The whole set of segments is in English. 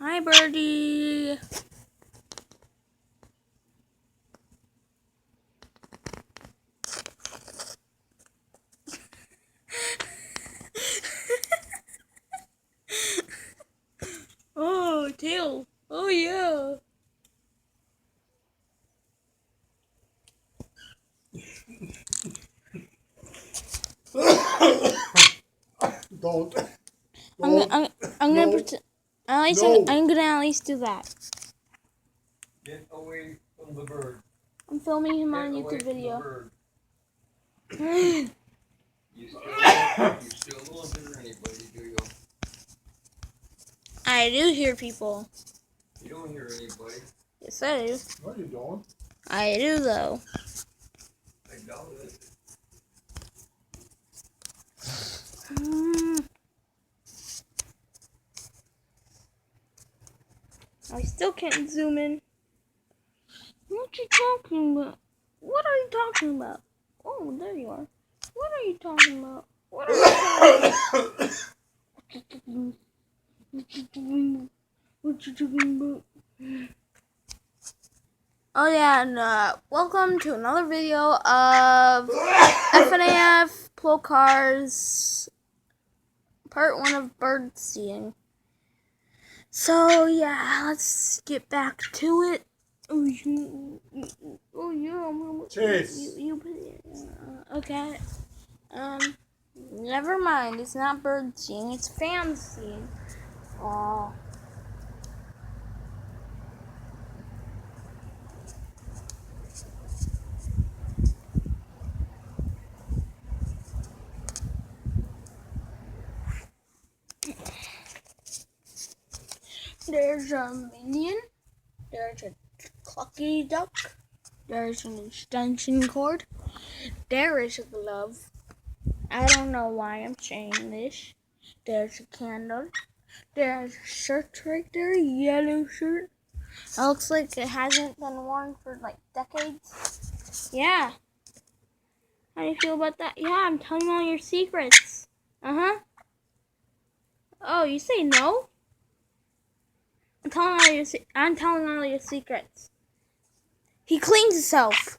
Hi, birdie. Oh, tail. Oh, yeah. Don't. I'm gonna pretend. At least I'm gonna at least do that. Get away from the bird. I'm filming him Get on away YouTube from video. the bird. You still don't hear anybody, do you? I do hear people. You don't hear anybody. Yes, I do. No, you don't. I do though. I doubt it. I still can't zoom in. What you talking about? What are you talking about? Oh, there you are. What are you talking about? What are you talking about? What you talking about? Oh yeah, and welcome to another video of FNAF Plocars Part 1 of bird seeing. So yeah, let's get back to it. Oh yeah, Chase. Okay. Never mind. It's not bird seeing. It's fan seeing. Oh. There's a minion. There's a clucky duck. There's an extension cord. There is a glove. I don't know why I'm saying this. There's a candle. There's a shirt right there, a yellow shirt. It looks like it hasn't been worn for like decades. Yeah. How do you feel about that? Yeah, I'm telling all your secrets. Uh-huh. Oh, you say no? I'm telling all your secrets. He cleans himself.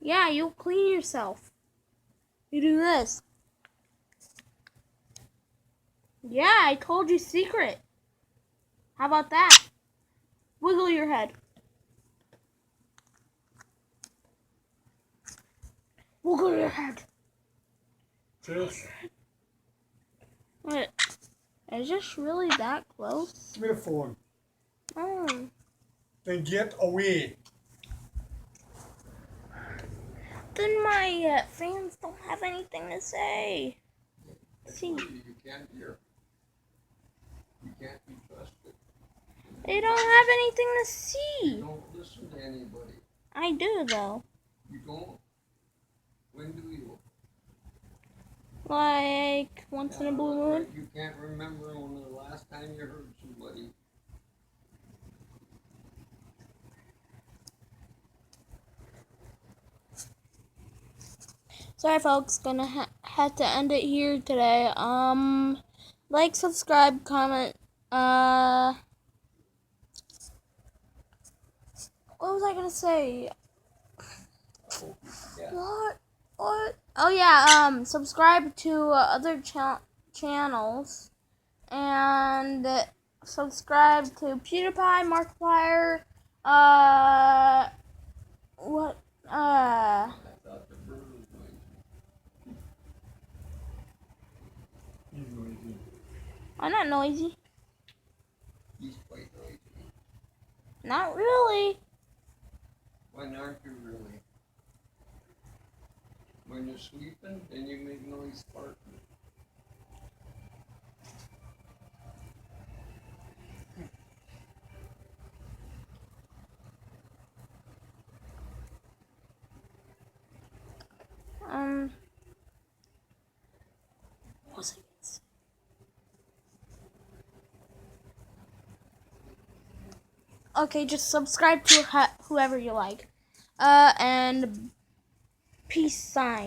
Yeah, you clean yourself. You do this. Yeah, I told you secret. How about that? Wiggle your head. Wiggle your head. Chase. Wait, is this really that close? Give me the phone. Oh. Then get away. Then my fans don't have anything to say. See. You can't hear. You can't be trusted. They don't have anything to You see. don't listen to anybody. I do though. You don't. When do you? Like once in a blue moon. You can't remember when the last time you heard somebody. Sorry folks, gonna have to end it here today. Like, subscribe, comment, what was I gonna say? Yeah. What? Oh yeah, subscribe to other channels, and subscribe to PewDiePie, Markiplier, what, I thought the bird was noisy. He's noisy. I'm not noisy. He's quite noisy. Not really. When aren't you really? When you're sleeping, then you make noise farting. What was I gonna say? Okay, just subscribe to whoever you like. And peace sign.